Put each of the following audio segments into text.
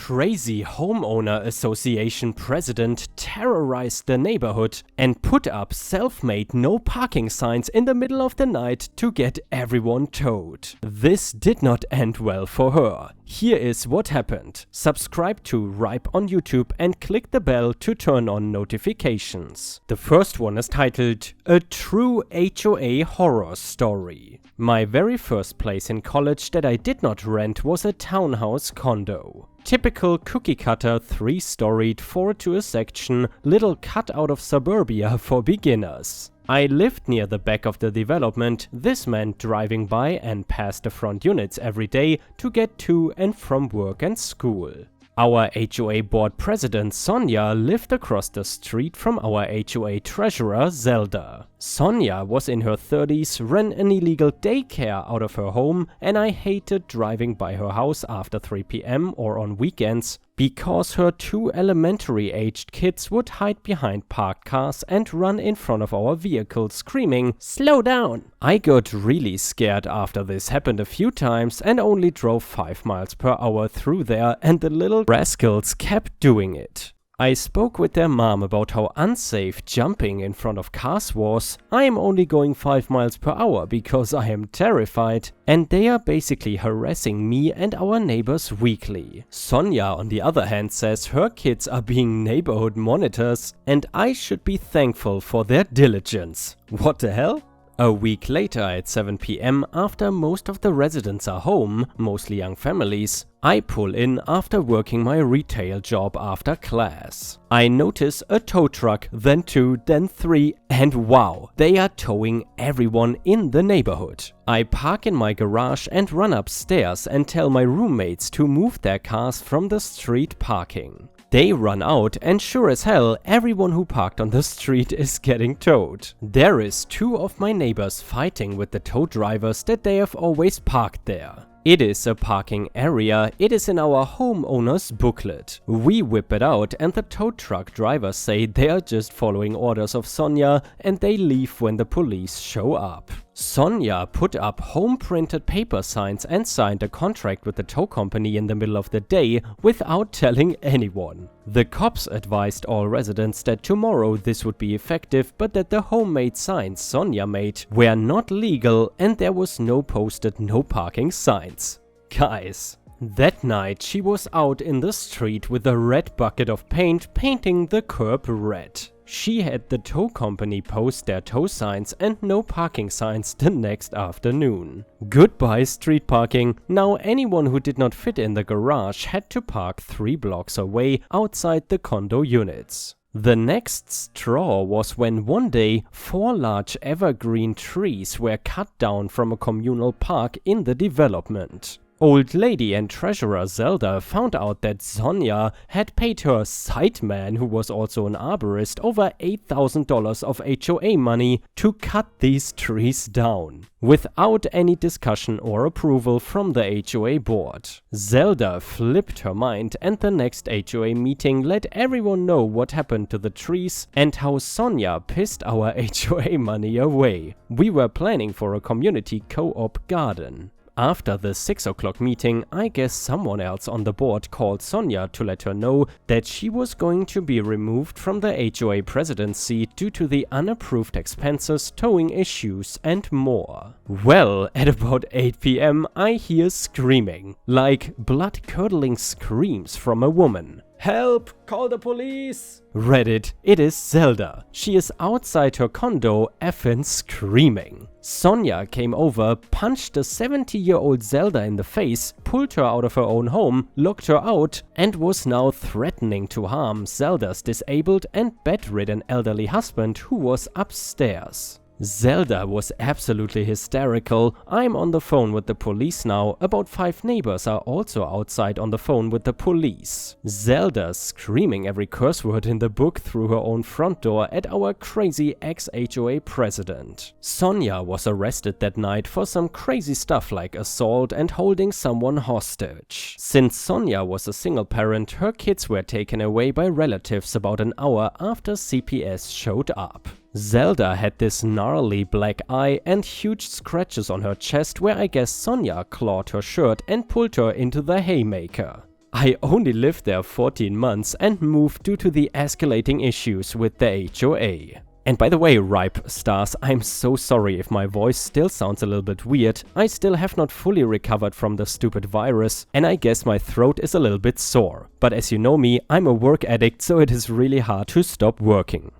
crazy homeowner association president terrorized the neighborhood and put up self-made no parking signs in the middle of the night to get everyone towed. This did not end well for her. Here is what happened. Subscribe to Ripe on YouTube and click the bell to turn on notifications. The first one is titled A True HOA Horror Story. My very first place in college that I did not rent was a townhouse condo. Typical cookie-cutter 3-storied 4-to-a-section little cut-out of suburbia for beginners. I lived near the back of the development. This meant driving by and past the front units every day to get to and from work and school. Our HOA board president Sonja lived across the street from our HOA treasurer Zelda. Sonja was in her 30s, ran an illegal daycare out of her home, and I hated driving by her house after 3 p.m. or on weekends because her 2 elementary-aged kids would hide behind parked cars and run in front of our vehicle screaming, "Slow down!" I got really scared after this happened a few times and only drove 5 miles per hour through there, and the little rascals kept doing it. I spoke with their mom about how unsafe jumping in front of cars was. I am only going 5 miles per hour because I am terrified, and they are basically harassing me and our neighbors weekly. Sonja, on the other hand, says her kids are being neighborhood monitors, and I should be thankful for their diligence. What the hell? A week later at 7 p.m, after most of the residents are home, mostly young families, I pull in after working my retail job after class. I notice a tow truck, then 2, then 3, and wow, they are towing everyone in the neighborhood. I park in my garage and run upstairs and tell my roommates to move their cars from the street parking. They run out, and sure as hell, everyone who parked on the street is getting towed. There is 2 of my neighbors fighting with the tow drivers that they have always parked there. It is a parking area. It is in our homeowner's booklet. We whip it out and the tow truck drivers say they are just following orders of Sonja and they leave when the police show up. Sonja put up home-printed paper signs and signed a contract with the tow company in the middle of the day without telling anyone. The cops advised all residents that tomorrow this would be effective, but that the homemade signs Sonja made were not legal and there was no posted no parking signs. Guys, that night she was out in the street with a red bucket of paint painting the curb red. She had the tow company post their tow signs and no parking signs the next afternoon. Goodbye street parking. Now anyone who did not fit in the garage had to park 3 blocks away outside the condo units. The next straw was when one day 4 large evergreen trees were cut down from a communal park in the development. Old lady and treasurer Zelda found out that Sonja had paid her sideman, who was also an arborist, over $8,000 of HOA money to cut these trees down, without any discussion or approval from the HOA board. Zelda flipped her mind, and the next HOA meeting let everyone know what happened to the trees and how Sonja pissed our HOA money away. We were planning for a community co-op garden. After the 6 o'clock meeting, I guess someone else on the board called Sonja to let her know that she was going to be removed from the HOA presidency due to the unapproved expenses, towing issues, and more. Well, at about 8 p.m, I hear screaming, like blood-curdling screams from a woman. "Help! Call the police!" Reddit, it is Zelda. She is outside her condo effing screaming. Sonja came over, punched the 70-year-old Zelda in the face, pulled her out of her own home, locked her out, and was now threatening to harm Zelda's disabled and bedridden elderly husband who was upstairs. Zelda was absolutely hysterical. I'm on the phone with the police now. About 5 neighbors are also outside on the phone with the police. Zelda screaming every curse word in the book through her own front door at our crazy ex-HOA president. Sonja was arrested that night for some crazy stuff like assault and holding someone hostage. Since Sonja was a single parent, her kids were taken away by relatives about an hour after CPS showed up. Zelda had this gnarly black eye and huge scratches on her chest where I guess Sonja clawed her shirt and pulled her into the haymaker. I only lived there 14 months and moved due to the escalating issues with the HOA. And by the way, Ripe Stars, I'm so sorry if my voice still sounds a little bit weird. I still have not fully recovered from the stupid virus, and I guess my throat is a little bit sore. But as you know me, I'm a work addict, so it is really hard to stop working.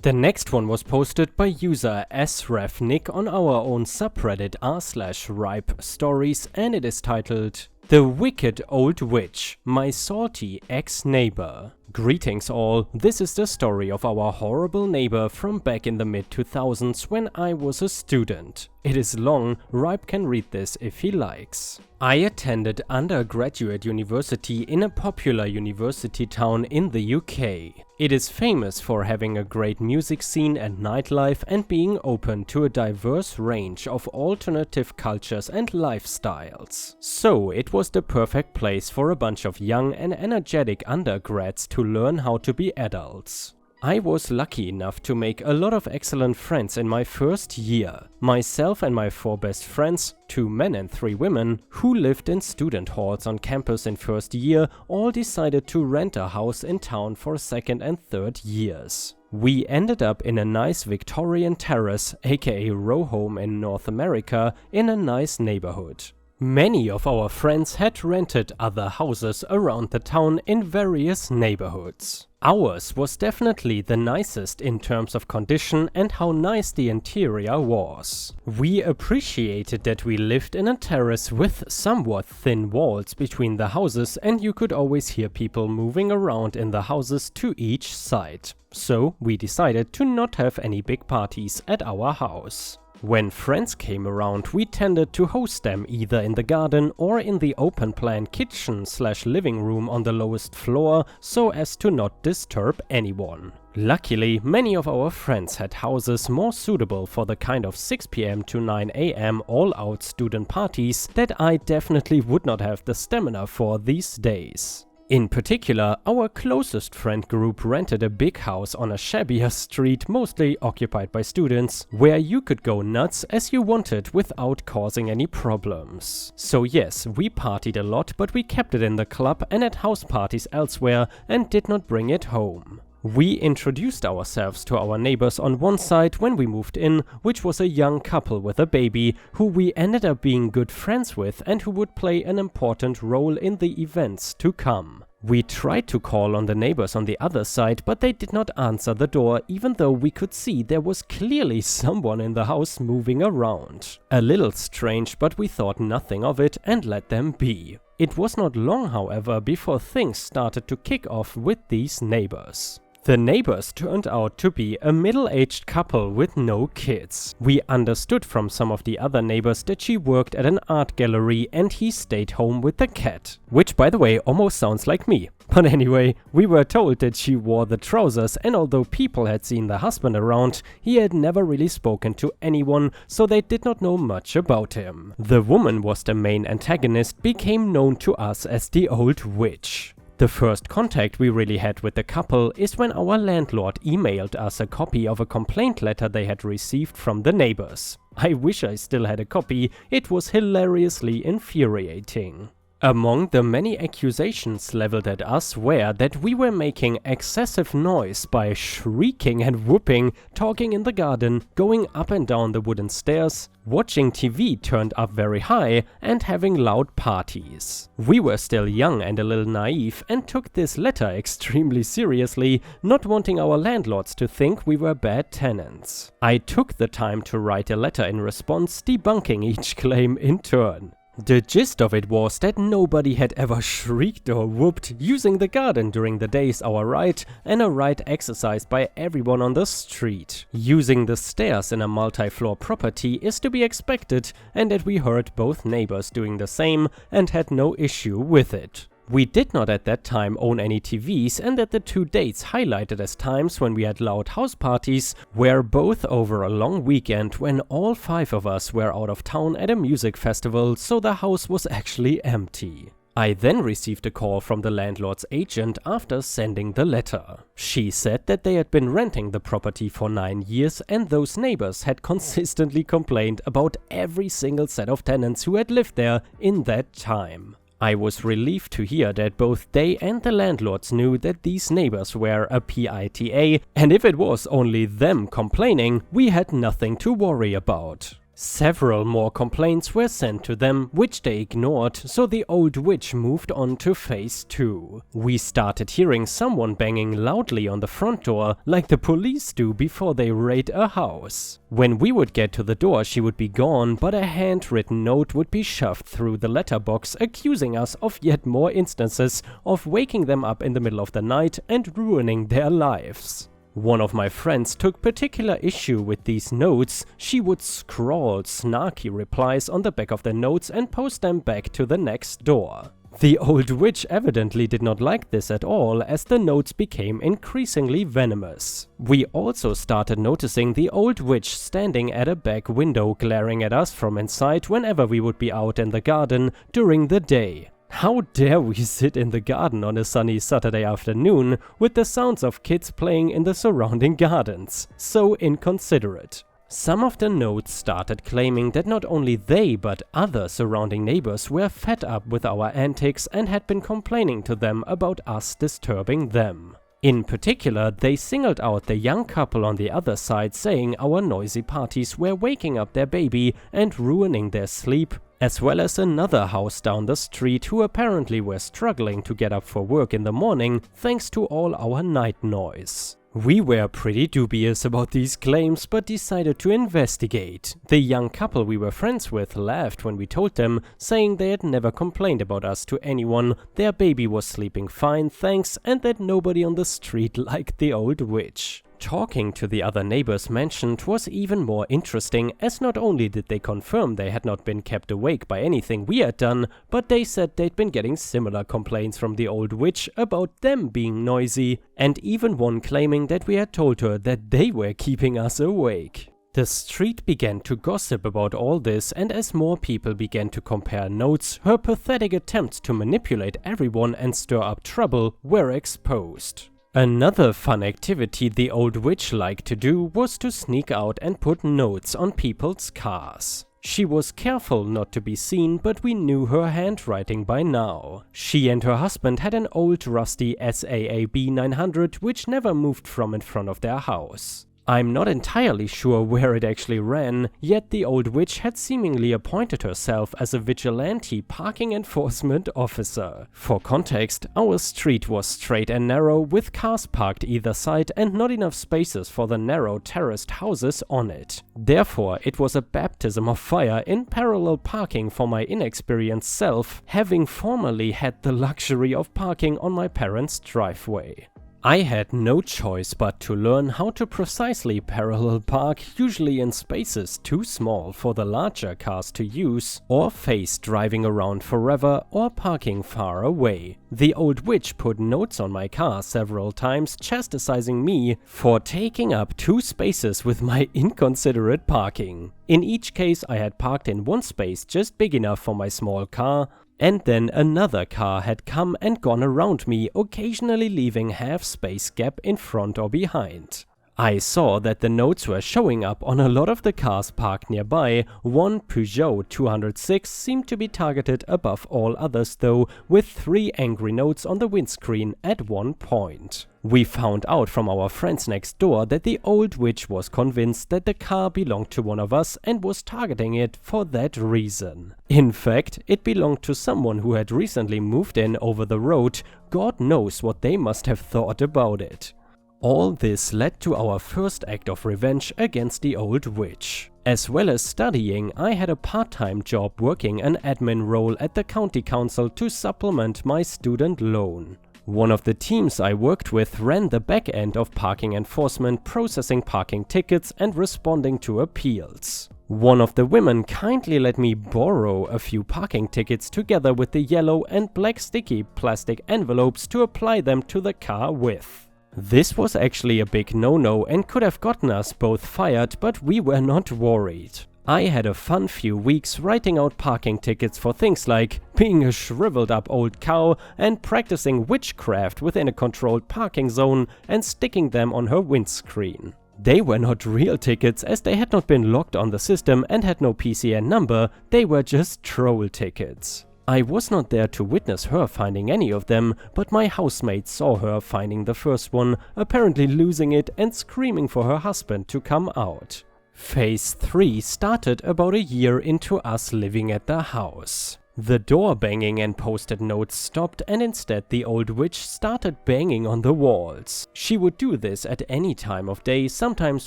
The next one was posted by user srefnick on our own subreddit r/ripe stories, and it is titled "The Wicked Old Witch, My Salty Ex-Neighbor." Greetings all, this is the story of our horrible neighbor from back in the mid-2000s when I was a student. It is long, Ripe can read this if he likes. I attended undergraduate university in a popular university town in the UK. It is famous for having a great music scene and nightlife and being open to a diverse range of alternative cultures and lifestyles. So it was the perfect place for a bunch of young and energetic undergrads to learn how to be adults. I was lucky enough to make a lot of excellent friends in my first year. Myself and my 4 best friends, 2 men and 3 women, who lived in student halls on campus in first year, all decided to rent a house in town for second and third years. We ended up in a nice Victorian terrace, aka row home in North America, in a nice neighborhood. Many of our friends had rented other houses around the town in various neighborhoods. Ours was definitely the nicest in terms of condition and how nice the interior was. We appreciated that we lived in a terrace with somewhat thin walls between the houses, and you could always hear people moving around in the houses to each side. So we decided to not have any big parties at our house. When friends came around, we tended to host them either in the garden or in the open plan kitchen/living room on the lowest floor, so as to not disturb anyone. Luckily, many of our friends had houses more suitable for the kind of 6 PM to 9 AM all-out student parties that I definitely would not have the stamina for these days. In particular, our closest friend group rented a big house on a shabbier street mostly occupied by students, where you could go nuts as you wanted without causing any problems. So yes, we partied a lot, but we kept it in the club and at house parties elsewhere and did not bring it home. We introduced ourselves to our neighbors on one side when we moved in, which was a young couple with a baby, who we ended up being good friends with and who would play an important role in the events to come. We tried to call on the neighbors on the other side, but they did not answer the door, even though we could see there was clearly someone in the house moving around. A little strange, but we thought nothing of it and let them be. It was not long, however, before things started to kick off with these neighbors. The neighbors turned out to be a middle-aged couple with no kids. We understood from some of the other neighbors that she worked at an art gallery and he stayed home with the cat. Which, by the way, almost sounds like me. But anyway, we were told that she wore the trousers, and although people had seen the husband around, he had never really spoken to anyone, so they did not know much about him. The woman was the main antagonist, became known to us as the Old Witch. The first contact we really had with the couple is when our landlord emailed us a copy of a complaint letter they had received from the neighbors. I wish I still had a copy, it was hilariously infuriating. Among the many accusations leveled at us were that we were making excessive noise by shrieking and whooping, talking in the garden, going up and down the wooden stairs, watching TV turned up very high, and having loud parties. We were still young and a little naive and took this letter extremely seriously, not wanting our landlords to think we were bad tenants. I took the time to write a letter in response, debunking each claim in turn. The gist of it was that nobody had ever shrieked or whooped using the garden during the day's our right, and a right exercised by everyone on the street. Using the stairs in a multi-floor property is to be expected, and that we heard both neighbors doing the same and had no issue with it. We did not at that time own any TVs, and that the 2 dates highlighted as times when we had loud house parties were both over a long weekend when all 5 of us were out of town at a music festival, so the house was actually empty. I then received a call from the landlord's agent after sending the letter. She said that they had been renting the property for 9 years and those neighbors had consistently complained about every single set of tenants who had lived there in that time. I was relieved to hear that both they and the landlords knew that these neighbors were a PITA, and if it was only them complaining, we had nothing to worry about. Several more complaints were sent to them, which they ignored, so the old witch moved on to phase 2. We started hearing someone banging loudly on the front door, like the police do before they raid a house. When we would get to the door, she would be gone, but a handwritten note would be shoved through the letterbox accusing us of yet more instances of waking them up in the middle of the night and ruining their lives. One of my friends took particular issue with these notes. She would scrawl snarky replies on the back of the notes and post them back to the next door. The old witch evidently did not like this at all, as the notes became increasingly venomous. We also started noticing the old witch standing at a back window glaring at us from inside whenever we would be out in the garden during the day. How dare we sit in the garden on a sunny Saturday afternoon with the sounds of kids playing in the surrounding gardens? So inconsiderate. Some of the notes started claiming that not only they but other surrounding neighbors were fed up with our antics and had been complaining to them about us disturbing them. In particular, they singled out the young couple on the other side, saying our noisy parties were waking up their baby and ruining their sleep, as well as another house down the street who apparently were struggling to get up for work in the morning thanks to all our night noise. We were pretty dubious about these claims but decided to investigate. The young couple we were friends with laughed when we told them, saying they had never complained about us to anyone, their baby was sleeping fine thanks, and that nobody on the street liked the old witch. Talking to the other neighbors mentioned was even more interesting, as not only did they confirm they had not been kept awake by anything we had done, but they said they'd been getting similar complaints from the old witch about them being noisy, and even one claiming that we had told her that they were keeping us awake. The street began to gossip about all this, and as more people began to compare notes, her pathetic attempts to manipulate everyone and stir up trouble were exposed. Another fun activity the old witch liked to do was to sneak out and put notes on people's cars. She was careful not to be seen, but we knew her handwriting by now. She and her husband had an old rusty SAAB 900 which never moved from in front of their house. I'm not entirely sure where it actually ran, yet the old witch had seemingly appointed herself as a vigilante parking enforcement officer. For context, our street was straight and narrow with cars parked either side and not enough spaces for the narrow terraced houses on it. Therefore, it was a baptism of fire in parallel parking for my inexperienced self, having formerly had the luxury of parking on my parents' driveway. I had no choice but to learn how to precisely parallel park, usually in spaces too small for the larger cars to use, or face driving around forever or parking far away. The old witch put notes on my car several times, chastising me for taking up 2 spaces with my inconsiderate parking. In each case, I had parked in one space just big enough for my small car, and then another car had come and gone around me, occasionally leaving half space gap in front or behind. I saw that the notes were showing up on a lot of the cars parked nearby. One Peugeot 206 seemed to be targeted above all others though, with 3 angry notes on the windscreen at one point. We found out from our friends next door that the old witch was convinced that the car belonged to one of us and was targeting it for that reason. In fact, it belonged to someone who had recently moved in over the road. God knows what they must have thought about it. All this led to our first act of revenge against the old witch. As well as studying, I had a part-time job working an admin role at the county council to supplement my student loan. One of the teams I worked with ran the back end of parking enforcement, processing parking tickets and responding to appeals. One of the women kindly let me borrow a few parking tickets together with the yellow and black sticky plastic envelopes to apply them to the car with. This was actually a big no-no and could have gotten us both fired, but we were not worried. I had a fun few weeks writing out parking tickets for things like being a shriveled up old cow and practicing witchcraft within a controlled parking zone and sticking them on her windscreen. They were not real tickets as they had not been logged on the system and had no PCN number, they were just troll tickets. I was not there to witness her finding any of them, but my housemate saw her finding the first one, apparently losing it and screaming for her husband to come out. Phase 3 started about a year into us living at the house. The door banging and post-it notes stopped, and instead the old witch started banging on the walls. She would do this at any time of day, sometimes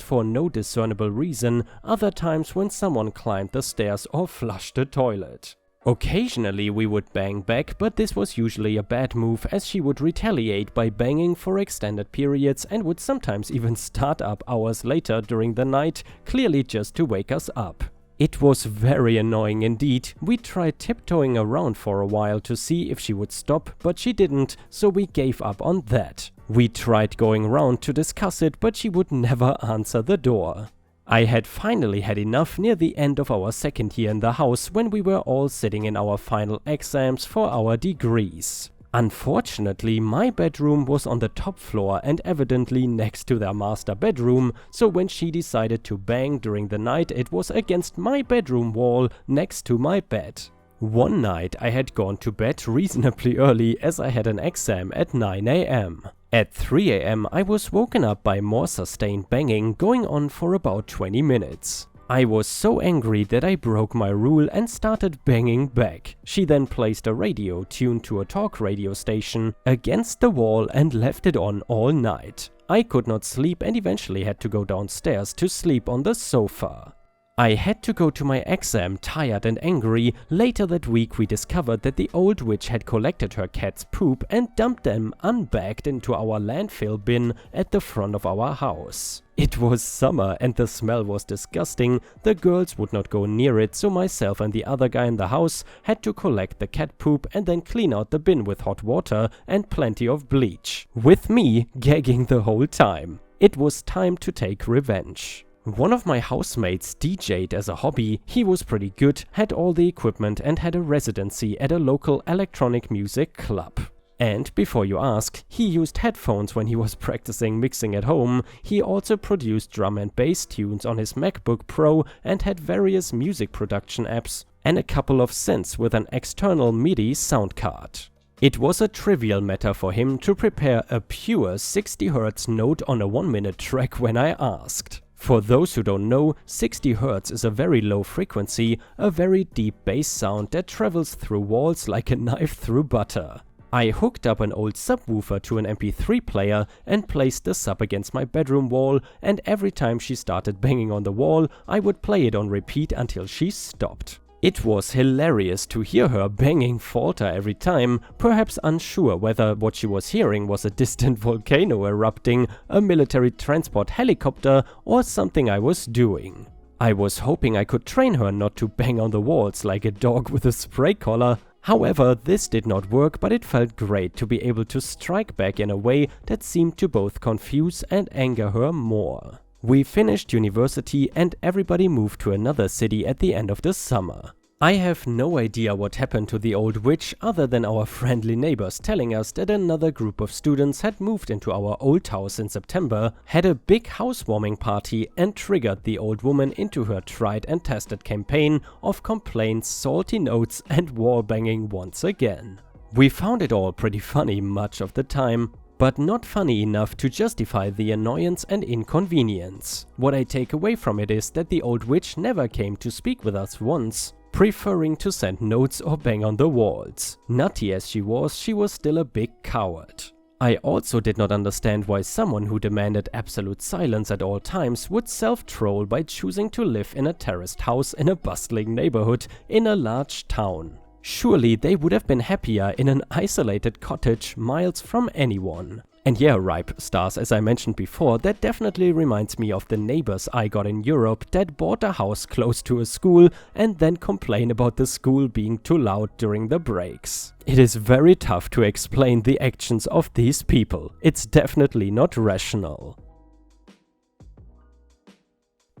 for no discernible reason, other times when someone climbed the stairs or flushed the toilet. Occasionally we would bang back, but this was usually a bad move, as she would retaliate by banging for extended periods and would sometimes even start up hours later during the night, clearly just to wake us up. It was very annoying indeed. We tried tiptoeing around for a while to see if she would stop, but she didn't, so we gave up on that. We tried going round to discuss it, but she would never answer the door. I had finally had enough near the end of our second year in the house, when we were all sitting in our final exams for our degrees. Unfortunately, my bedroom was on the top floor and evidently next to their master bedroom, so when she decided to bang during the night, it was against my bedroom wall next to my bed. One night I had gone to bed reasonably early, as I had an exam at 9 AM. At 3 AM I was woken up by more sustained banging going on for about 20 minutes. I was so angry that I broke my rule and started banging back. She then placed a radio tuned to a talk radio station against the wall and left it on all night. I could not sleep and eventually had to go downstairs to sleep on the sofa. I had to go to my exam tired and angry. Later that week we discovered that the old witch had collected her cat's poop and dumped them unbagged into our landfill bin at the front of our house. It was summer and the smell was disgusting. The girls would not go near it, so myself and the other guy in the house had to collect the cat poop and then clean out the bin with hot water and plenty of bleach, with me gagging the whole time. It was time to take revenge. One of my housemates DJ'd as a hobby. He was pretty good, had all the equipment and had a residency at a local electronic music club. And before you ask, he used headphones when he was practicing mixing at home. He also produced drum and bass tunes on his MacBook Pro and had various music production apps and a couple of synths with an external MIDI sound card. It was a trivial matter for him to prepare a pure 60 Hz note on a 1-minute track when I asked. For those who don't know, 60 Hz is a very low frequency, a very deep bass sound that travels through walls like a knife through butter. I hooked up an old subwoofer to an MP3 player and placed the sub against my bedroom wall, and every time she started banging on the wall, I would play it on repeat until she stopped. It was hilarious to hear her banging falter every time, perhaps unsure whether what she was hearing was a distant volcano erupting, a military transport helicopter, or something I was doing. I was hoping I could train her not to bang on the walls like a dog with a spray collar. However, this did not work, but it felt great to be able to strike back in a way that seemed to both confuse and anger her more. We finished university and everybody moved to another city at the end of the summer. I have no idea what happened to the old witch other than our friendly neighbors telling us that another group of students had moved into our old house in September, had a big housewarming party and triggered the old woman into her tried and tested campaign of complaints, salty notes and wall banging once again. We found it all pretty funny much of the time, but not funny enough to justify the annoyance and inconvenience. What I take away from it is that the old witch never came to speak with us once, preferring to send notes or bang on the walls. Nutty as she was still a big coward. I also did not understand why someone who demanded absolute silence at all times would self-troll by choosing to live in a terraced house in a bustling neighborhood in a large town. Surely they would have been happier in an isolated cottage miles from anyone. And yeah, ripe stars, as I mentioned before, that definitely reminds me of the neighbors I got in Europe that bought a house close to a school and then complain about the school being too loud during the breaks. It is very tough to explain the actions of these people. It's definitely not rational.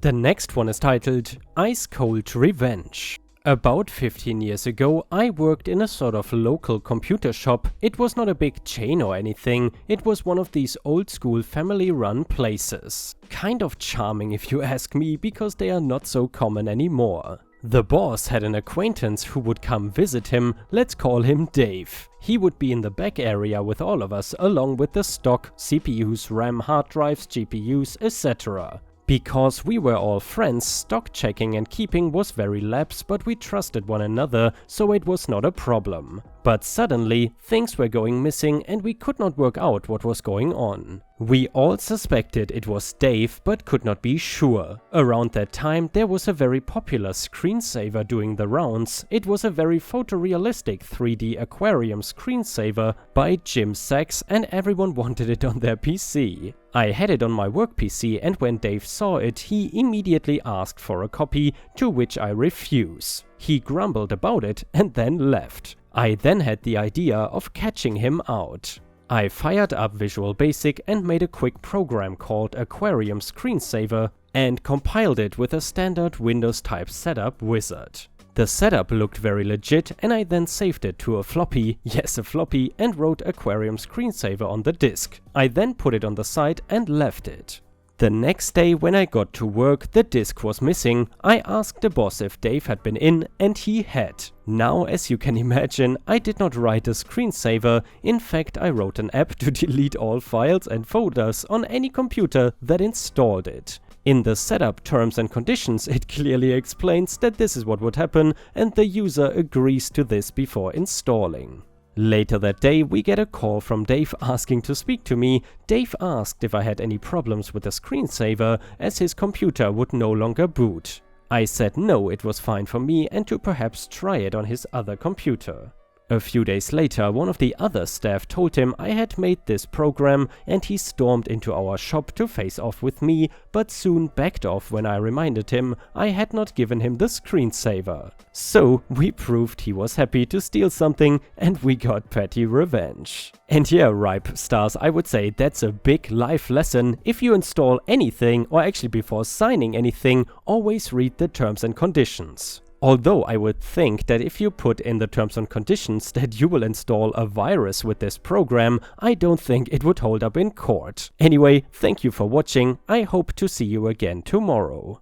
The next one is titled Ice Cold Revenge. About 15 years ago, I worked in a sort of local computer shop. It was not a big chain or anything, it was one of these old school family run places. Kind of charming if you ask me, because they are not so common anymore. The boss had an acquaintance who would come visit him, let's call him Dave. He would be in the back area with all of us along with the stock, CPUs, RAM, hard drives, GPUs, etc. Because we were all friends, stock checking and keeping was very lax, but we trusted one another, so it was not a problem. But suddenly, things were going missing and we could not work out what was going on. We all suspected it was Dave, but could not be sure. Around that time, there was a very popular screensaver doing the rounds. It was a very photorealistic 3D aquarium screensaver by Jim Sachs, and everyone wanted it on their PC. I had it on my work PC, and when Dave saw it, he immediately asked for a copy, to which I refused. He grumbled about it and then left. I then had the idea of catching him out. I fired up Visual Basic and made a quick program called Aquarium Screensaver and compiled it with a standard Windows type setup wizard. The setup looked very legit, and I then saved it to a floppy, yes a floppy, and wrote Aquarium Screensaver on the disk. I then put it on the side and left it. The next day when I got to work, the disk was missing. I asked the boss if Dave had been in, and he had. Now, as you can imagine, I did not write a screensaver. In fact, I wrote an app to delete all files and folders on any computer that installed it. In the setup terms and conditions, it clearly explains that this is what would happen, and the user agrees to this before installing. Later that day, we get a call from Dave asking to speak to me. Dave asked if I had any problems with the screensaver, as his computer would no longer boot. I said no, it was fine for me, and to perhaps try it on his other computer. A few days later, one of the other staff told him I had made this program, and he stormed into our shop to face off with me, but soon backed off when I reminded him I had not given him the screensaver. So we proved he was happy to steal something, and we got petty revenge. And yeah, ripe stars, I would say that's a big life lesson. If you install anything, or actually before signing anything, always read the terms and conditions. Although I would think that if you put in the terms and conditions that you will install a virus with this program, I don't think it would hold up in court. Anyway, thank you for watching. I hope to see you again tomorrow.